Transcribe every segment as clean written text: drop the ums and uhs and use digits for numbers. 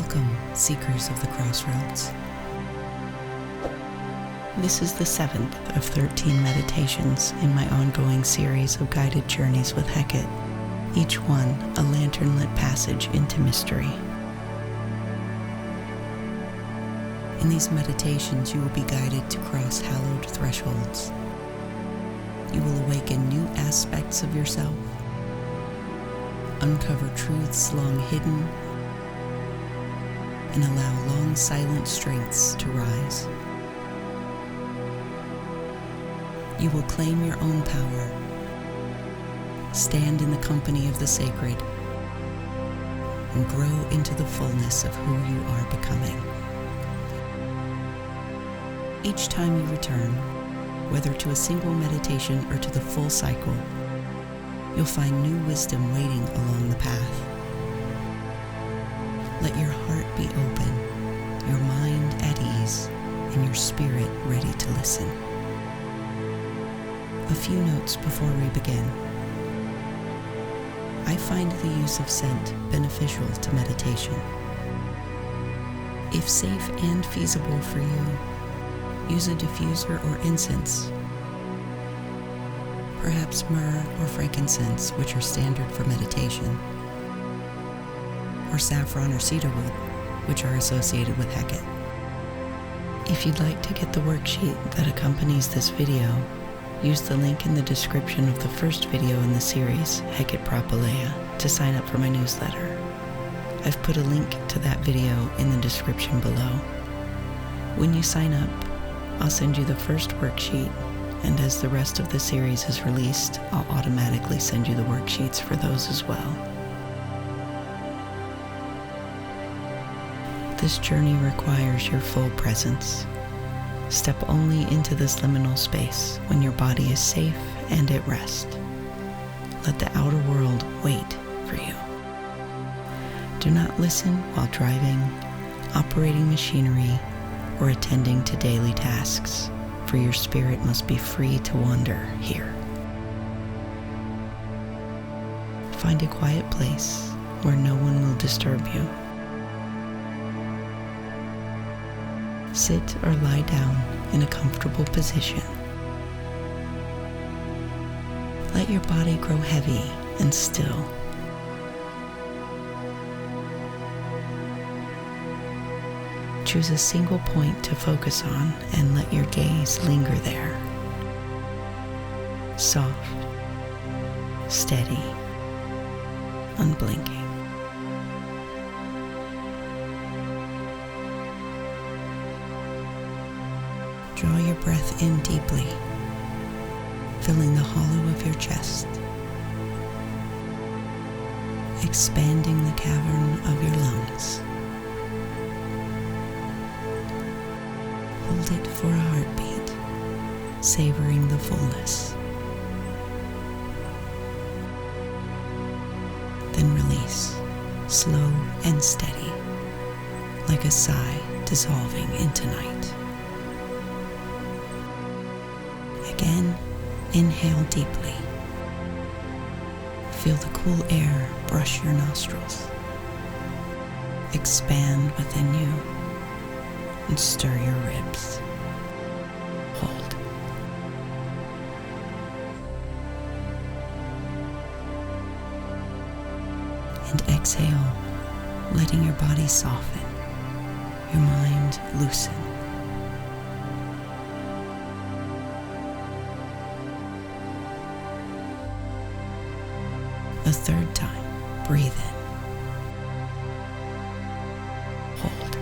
Welcome, seekers of the crossroads. This is the 7th of 13 meditations in my ongoing series of guided journeys with Hekate, each one a lantern-lit passage into mystery. In these meditations, you will be guided to cross hallowed thresholds. You will awaken new aspects of yourself, uncover truths long hidden, and allow long silent strengths to rise. You will claim your own power, stand in the company of the sacred, and grow into the fullness of who you are becoming. Each time you return, whether to a single meditation or to the full cycle, you'll find new wisdom waiting along the path. Let your heart be open, your mind at ease, and your spirit ready to listen. A few notes before we begin. I find the use of scent beneficial to meditation. If safe and feasible for you, use a diffuser or incense, perhaps myrrh or frankincense, which are standard for meditation, or saffron or cedarwood, which are associated with Hekate. If you'd like to get the worksheet that accompanies this video, use the link in the description of the first video in the series, Hekate Propylaea, to sign up for my newsletter. I've put a link to that video in the description below. When you sign up, I'll send you the first worksheet, and as the rest of the series is released, I'll automatically send you the worksheets for those as well. This journey requires your full presence. Step only into this liminal space when your body is safe and at rest. Let the outer world wait for you. Do not listen while driving, operating machinery, or attending to daily tasks, for your spirit must be free to wander here. Find a quiet place where no one will disturb you. Sit or lie down in a comfortable position. Let your body grow heavy and still. Choose a single point to focus on and let your gaze linger there. Soft, steady, unblinking. Draw your breath in deeply, filling the hollow of your chest, expanding the cavern of your lungs. Hold it for a heartbeat, savoring the fullness. Then release, slow and steady, like a sigh dissolving into night. Again, inhale deeply. Feel the cool air brush your nostrils. Expand within you and stir your ribs. Hold. And exhale, letting your body soften, your mind loosen. A third time, breathe in. Hold.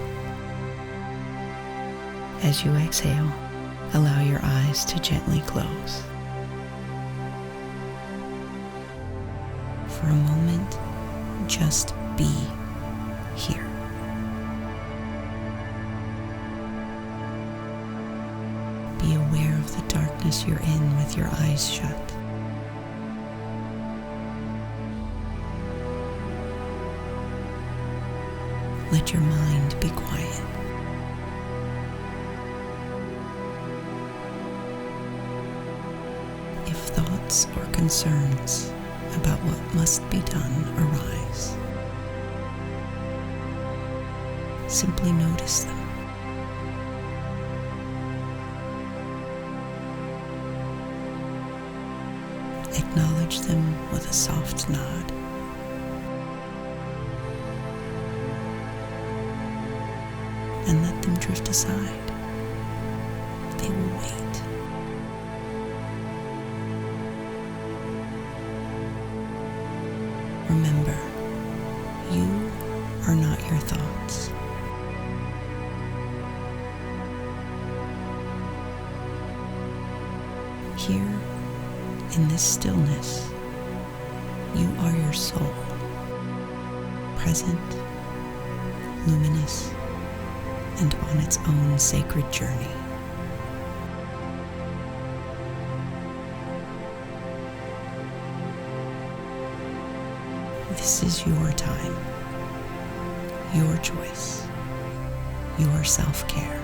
As you exhale, allow your eyes to gently close. For a moment, just be here. Be aware of the darkness you're in with your eyes shut. Let your mind be quiet. If thoughts or concerns about what must be done arise, Simply notice them. Acknowledge them with a soft nod. And let them drift aside. They will wait. Remember, you are not your thoughts. Here, in this stillness, you are your soul, present, luminous, and on its own sacred journey. This is your time, your choice, your self-care.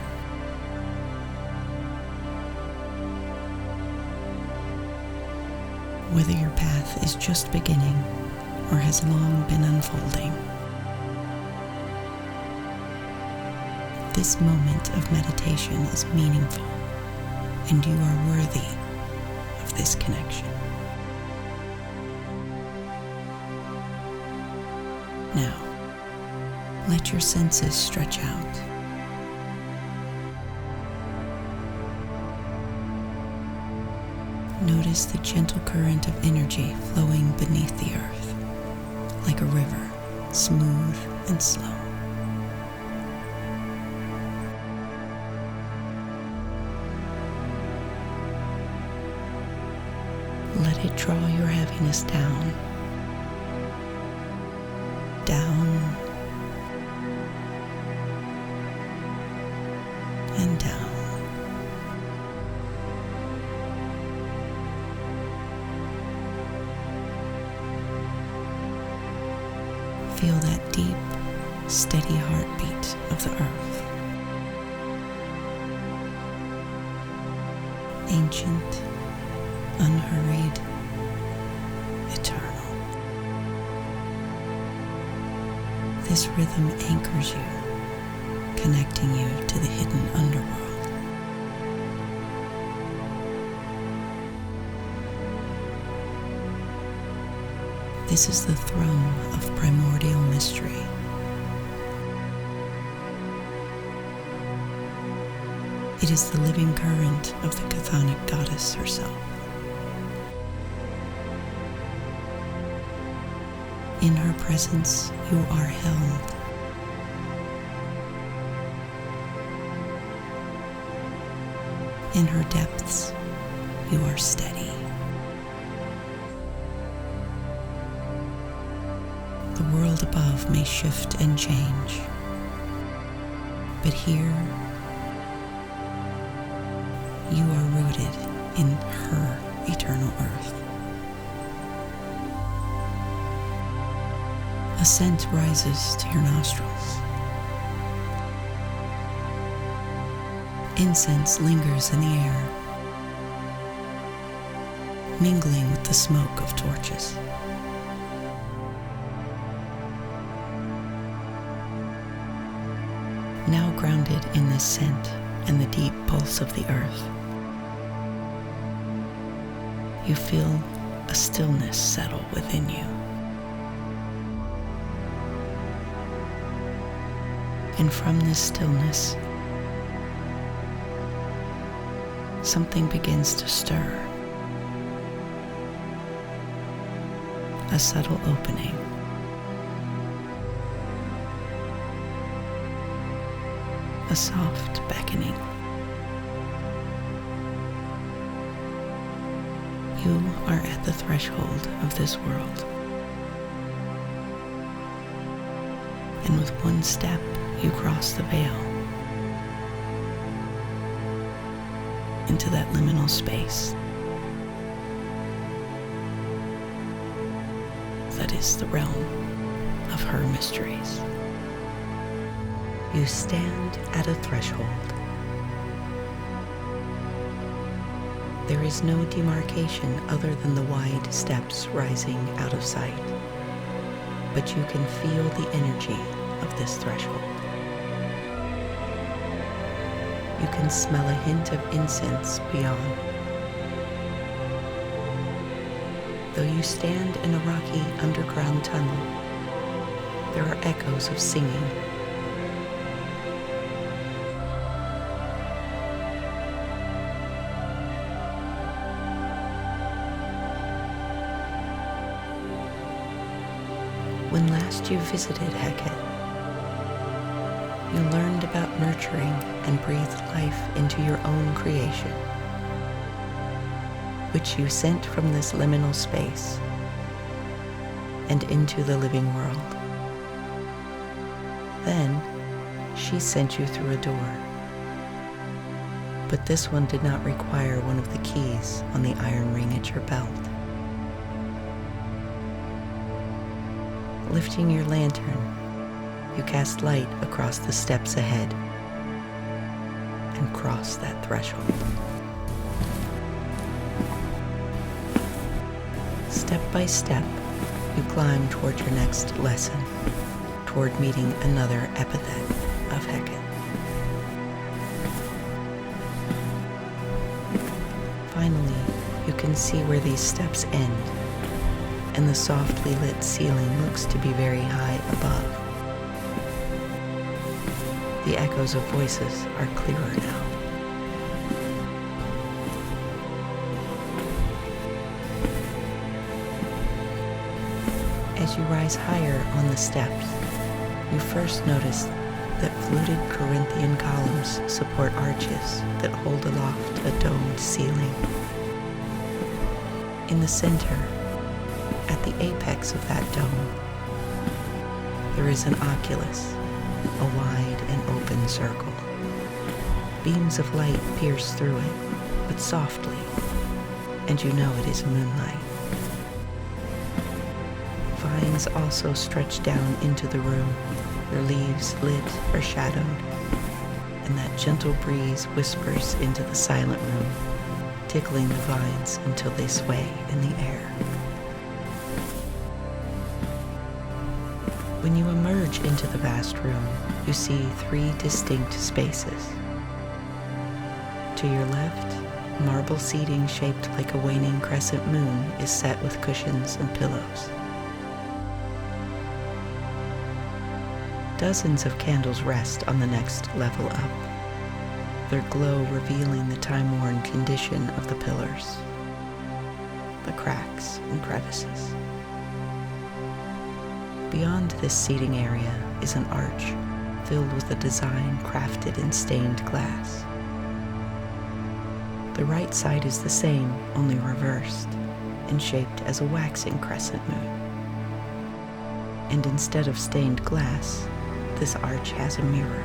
Whether your path is just beginning or has long been unfolding, this moment of meditation is meaningful, and you are worthy of this connection. Now, let your senses stretch out. Notice the gentle current of energy flowing beneath the earth, like a river, smooth and slow. Let it draw your heaviness down, and down. Feel that deep, steady heartbeat of the earth. Ancient, unhurried, eternal. This rhythm anchors you, connecting you to the hidden underworld. This is the throne of primordial mystery. It is the living current of the chthonic goddess herself. In her presence, you are held. In her depths, you are steady. The world above may shift and change, but here, you are rooted in her eternal earth. A scent rises to your nostrils. Incense lingers in the air, mingling with the smoke of torches. Now grounded in this scent and the deep pulse of the earth, you feel a stillness settle within you. And from this stillness, something begins to stir. A subtle opening. A soft beckoning. You are at the threshold of this world. And with one step, you cross the veil into that liminal space that is the realm of her mysteries. You stand at a threshold. There is no demarcation other than the wide steps rising out of sight, but you can feel the energy of this threshold. you can smell a hint of incense beyond. Though you stand in a rocky underground tunnel, there are echoes of singing. When last you visited Hekate, you learned about nurturing and breathed life into your own creation, which you sent from this liminal space and into the living world. Then she sent you through a door, but this one did not require one of the keys on the iron ring at your belt. Lifting your lantern, you cast light across the steps ahead and cross that threshold. Step by step, you climb toward your next lesson, toward meeting another epithet of Hekate. Finally, you can see where these steps end, and the softly lit ceiling looks to be very high above. The echoes of voices are clearer now. As you rise higher on the steps, you first notice that fluted Corinthian columns support arches that hold aloft a domed ceiling. In the center, at the apex of that dome, there is an oculus, a wide and open circle. Beams of light pierce through it, but softly, and you know it is moonlight. Vines also stretch down into the room, their leaves lit or shadowed, and that gentle breeze whispers into the silent room, tickling the vines until they sway in the air. When you emerge into the vast room, you see 3 distinct spaces. To your left, marble seating shaped like a waning crescent moon is set with cushions and pillows. Dozens of candles rest on the next level up, their glow revealing the time-worn condition of the pillars, the cracks and crevices. Beyond this seating area is an arch filled with a design crafted in stained glass. The right side is the same, only reversed, and shaped as a waxing crescent moon. And instead of stained glass, this arch has a mirror.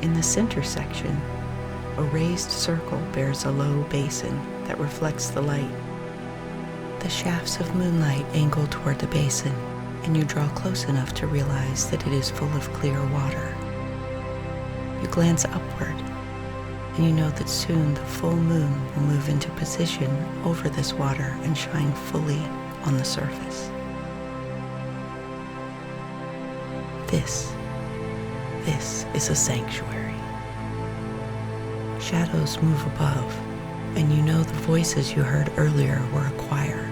In the center section, a raised circle bears a low basin that reflects the light. The shafts of moonlight angle toward the basin, and you draw close enough to realize that it is full of clear water. You glance upward, and you know that soon the full moon will move into position over this water and shine fully on the surface. This is a sanctuary. Shadows move above, and you know the voices you heard earlier were a choir,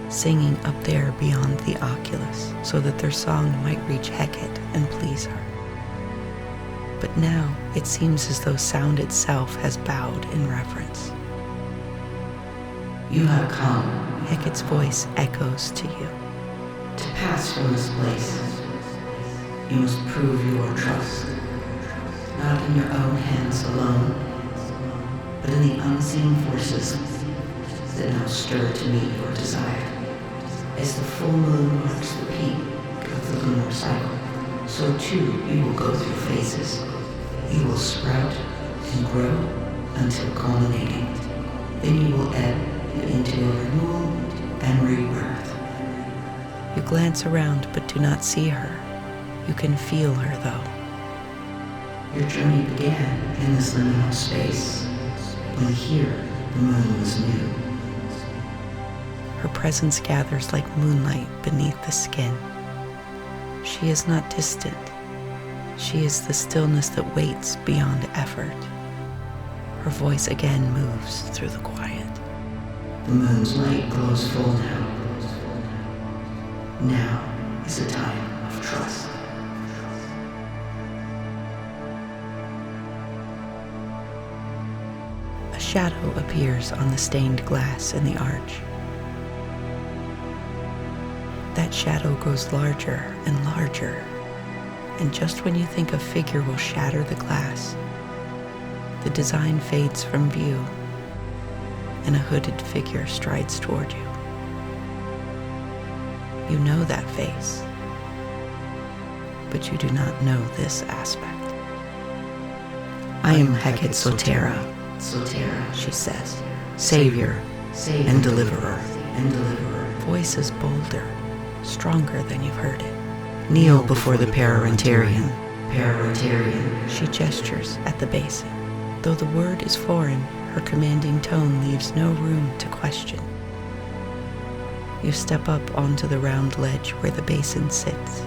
singing up there beyond the oculus so that their song might reach Hekate and please her. But now it seems as though sound itself has bowed in reverence. You have come, Hekate's voice echoes to you. To pass from this place, you must prove your trust, not in your own hands alone, but in the unseen forces that now stir to meet your desire. As the full moon marks the peak of the lunar cycle, so too you will go through phases. You will sprout and grow until culminating. Then you will ebb into a renewal and rebirth. You glance around but do not see her. You can feel her though. Your journey began in this liminal space, when here the moon was new. Her presence gathers like moonlight beneath the skin. She is not distant. She is the stillness that waits beyond effort. Her voice again moves through the quiet. The moon's light glows full now. Now is a time of trust. A shadow appears on the stained glass in the arch. That shadow grows larger and larger, and just when you think a figure will shatter the glass, the design fades from view, and a hooded figure strides toward you. You know that face, but you do not know this aspect. I am Hekate Soteira, she says, Savior and Deliverer. Voice is bolder, stronger than you've heard it. Kneel before the Parentarian. She gestures at the basin. Though the word is foreign, her commanding tone leaves no room to question. You step up onto the round ledge where the basin sits.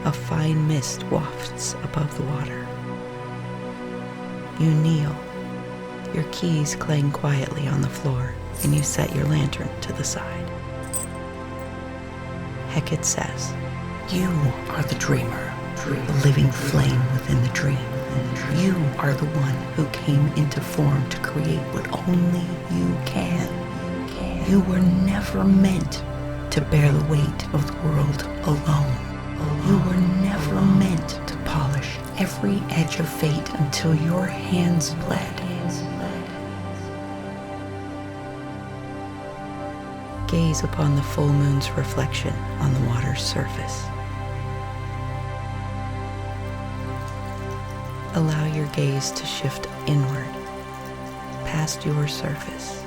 A fine mist wafts above the water. You kneel. Your keys clang quietly on the floor, and you set your lantern to the side. Hekate says, "You are the dreamer, the living flame within the dream. You are the one who came into form to create what only you can. You were never meant to bear the weight of the world alone. You were never meant to polish every edge of fate until your hands bled. Gaze upon the full moon's reflection on the water's surface. Allow your gaze to shift inward, past your surface,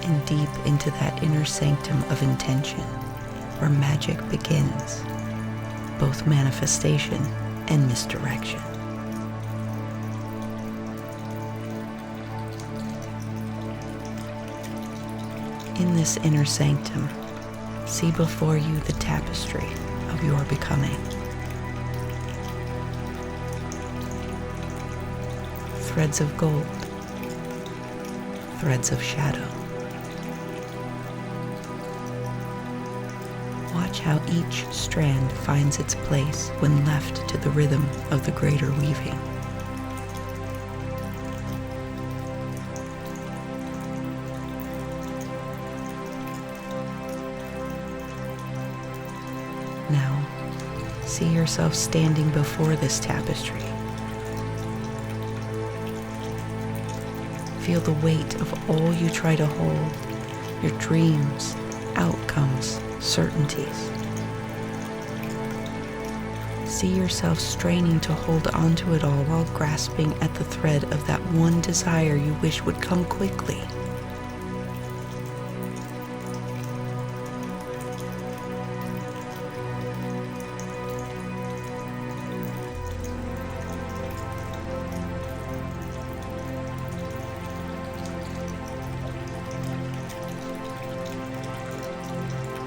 and deep into that inner sanctum of intention, where magic begins, both manifestation and misdirection. In this inner sanctum, see before you the tapestry of your becoming. Threads of gold, threads of shadow. Watch how each strand finds its place when left to the rhythm of the greater weaving. Now, see yourself standing before this tapestry. Feel the weight of all you try to hold, your dreams, outcomes, certainties. See yourself straining to hold onto it all while grasping at the thread of that one desire you wish would come quickly.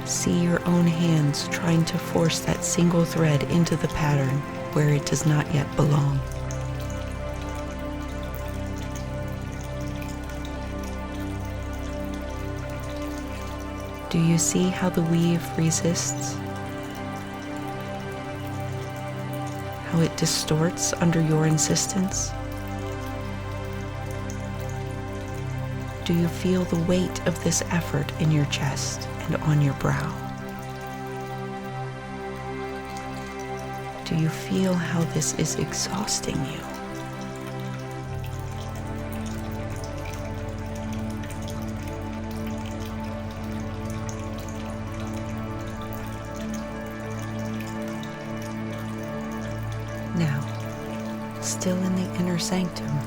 See your own hands trying to force that single thread into the pattern where it does not yet belong. Do you see how the weave resists? How it distorts under your insistence? Do you feel the weight of this effort in your chest and on your brow? Do you feel how this is exhausting you? Now, still in the inner sanctum,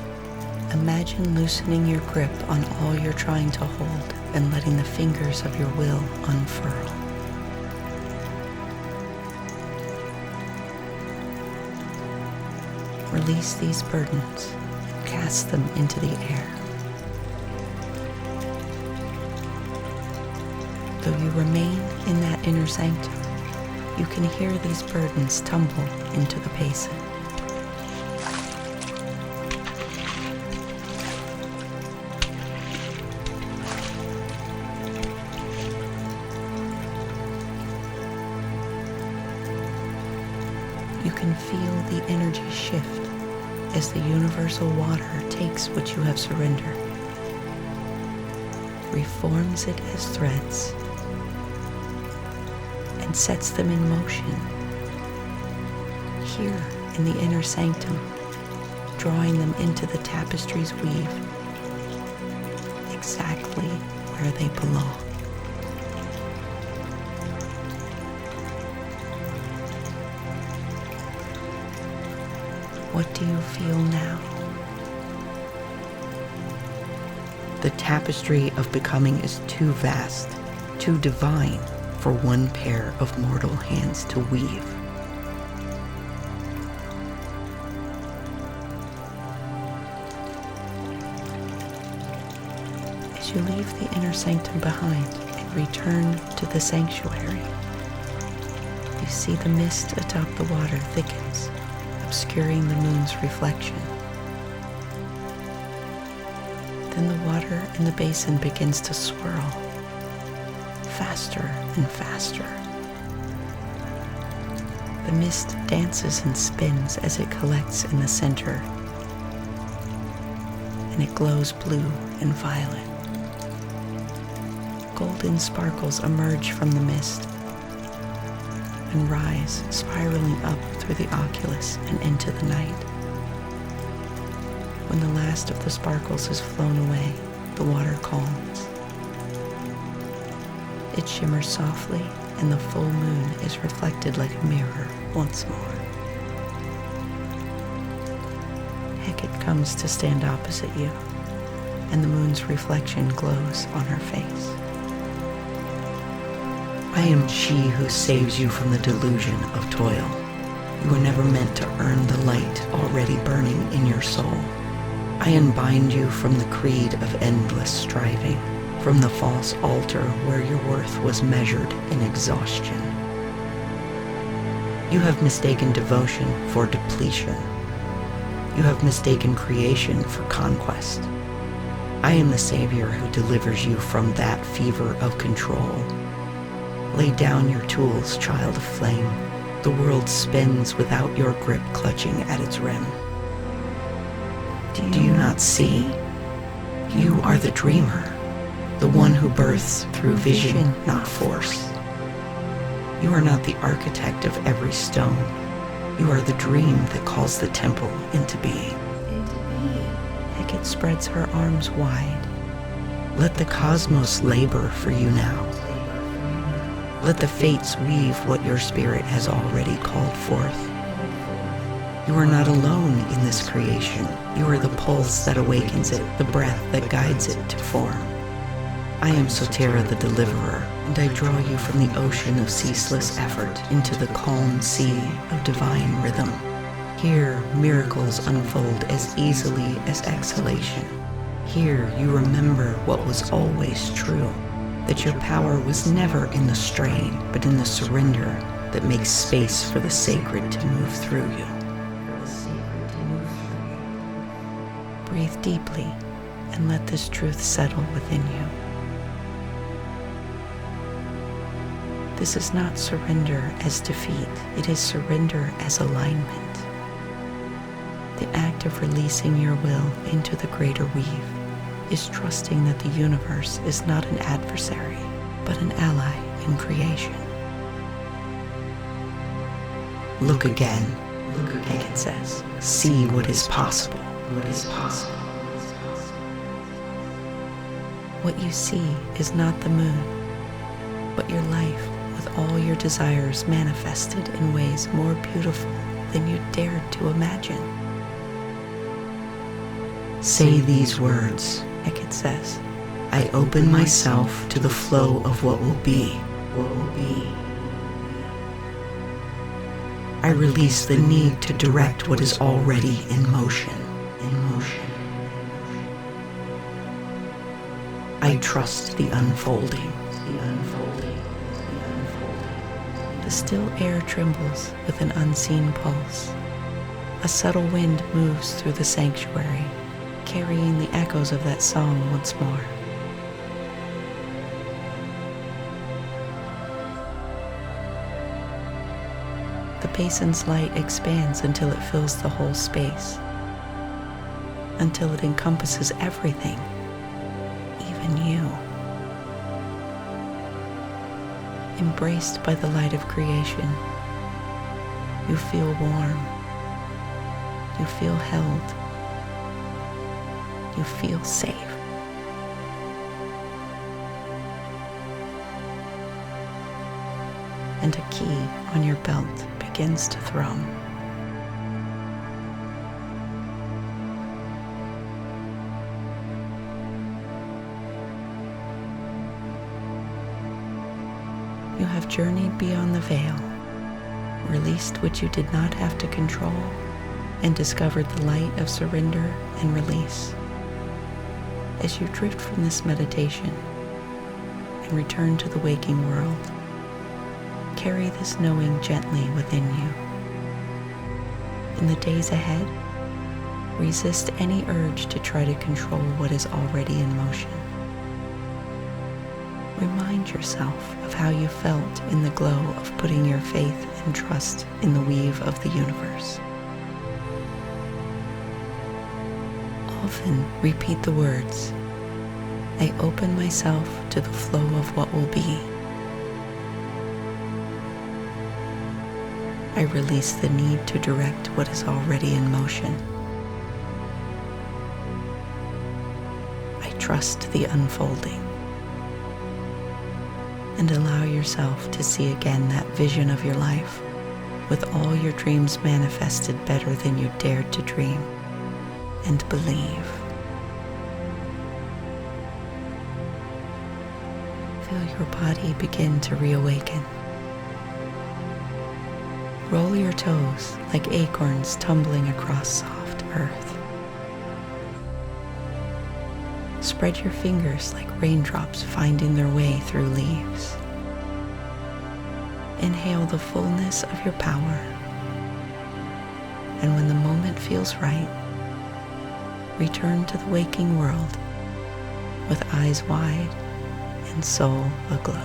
imagine loosening your grip on all you're trying to hold and letting the fingers of your will unfurl. Release these burdens and cast them into the air. Though you remain in that inner sanctum, you can hear these burdens tumble into the basin. You can feel the energy shift as the universal water takes what you have surrendered, reforms it as threads, and sets them in motion here in the inner sanctum, drawing them into the tapestry's weave, exactly where they belong. What do you feel now? The tapestry of becoming is too vast, too divine for one pair of mortal hands to weave. As you leave the inner sanctum behind and return to the sanctuary, you see the mist atop the water thickens, obscuring the moon's reflection. Then the water in the basin begins to swirl, faster and faster. The mist dances and spins as it collects in the center, and it glows blue and violet. Golden sparkles emerge from the mist and rise, spiraling up through the oculus and into the night. When the last of the sparkles is flown away, the water calms. It shimmers softly, and the full moon is reflected like a mirror once more. Hekate comes to stand opposite you, and the moon's reflection glows on her face. I am she who saves you from the delusion of toil. You were never meant to earn the light already burning in your soul. I unbind you from the creed of endless striving, from the false altar where your worth was measured in exhaustion. You have mistaken devotion for depletion. You have mistaken creation for conquest. I am the savior who delivers you from that fever of control. Lay down your tools, child of flame. The world spins without your grip clutching at its rim. Do you not see? You are the dreamer, the one who births through vision, not force. You are not the architect of every stone. You are the dream that calls the temple into being. Hekate spreads her arms wide. Let the cosmos labor for you now. Let the fates weave what your spirit has already called forth. You are not alone in this creation. You are the pulse that awakens it, the breath that guides it to form. I am Soteira the Deliverer, and I draw you from the ocean of ceaseless effort into the calm sea of divine rhythm. Here, miracles unfold as easily as exhalation. Here, you remember what was always true, that your power was never in the strain, but in the surrender that makes space for the sacred to move through you. Breathe deeply and let this truth settle within you. This is not surrender as defeat, it is surrender as alignment. The act of releasing your will into the greater weave is trusting that the universe is not an adversary, but an ally in creation. Look again, Hekate says. See what is possible. What is possible. What you see is not the moon, but your life with all your desires manifested in ways more beautiful than you dared to imagine. Say these words, Hekate says. I open myself to the flow of what will be. What will be. I release the need to direct what is already in motion. I trust the unfolding. The still air trembles with an unseen pulse. A subtle wind moves through the sanctuary, carrying the echoes of that song once more. The basin's light expands until it fills the whole space, until it encompasses everything, even you. Embraced by the light of creation, you feel warm, you feel held, you feel safe. And a key on your belt begins to thrum. You have journeyed beyond the veil, released what you did not have to control, and discovered the light of surrender and release. As you drift from this meditation and return to the waking world, carry this knowing gently within you. In the days ahead, resist any urge to try to control what is already in motion. Remind yourself of how you felt in the glow of putting your faith and trust in the weave of the universe. Often repeat the words, "I open myself to the flow of what will be. I release the need to direct what is already in motion. I trust the unfolding." And allow yourself to see again that vision of your life, with all your dreams manifested better than you dared to dream and believe. Feel your body begin to reawaken. Roll your toes like acorns tumbling across soft earth. Spread your fingers like raindrops finding their way through leaves. Inhale the fullness of your power. And when the moment feels right, return to the waking world with eyes wide and soul aglow.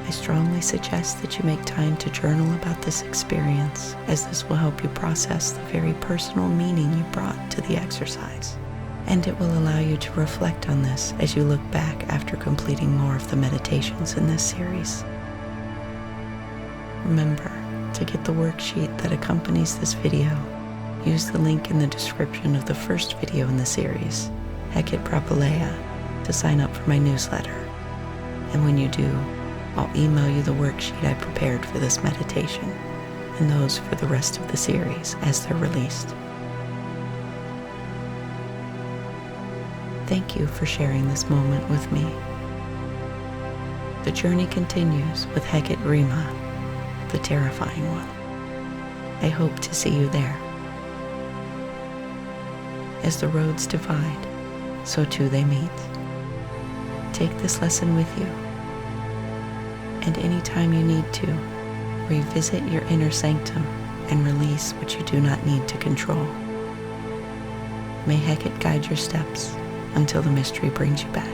I strongly suggest that you make time to journal about this experience, as this will help you process the very personal meaning you brought to the exercise. And it will allow you to reflect on this as you look back after completing more of the meditations in this series. Remember, to get the worksheet that accompanies this video, use the link in the description of the first video in the series, Hekate Soteira, to sign up for my newsletter. And when you do, I'll email you the worksheet I prepared for this meditation, and those for the rest of the series as they're released. Thank you for sharing this moment with me. The journey continues with Hekate Rima, the terrifying one. I hope to see you there. As the roads divide, so too they meet. Take this lesson with you, and anytime you need to, revisit your inner sanctum and release what you do not need to control. May Hekate guide your steps until the mystery brings you back.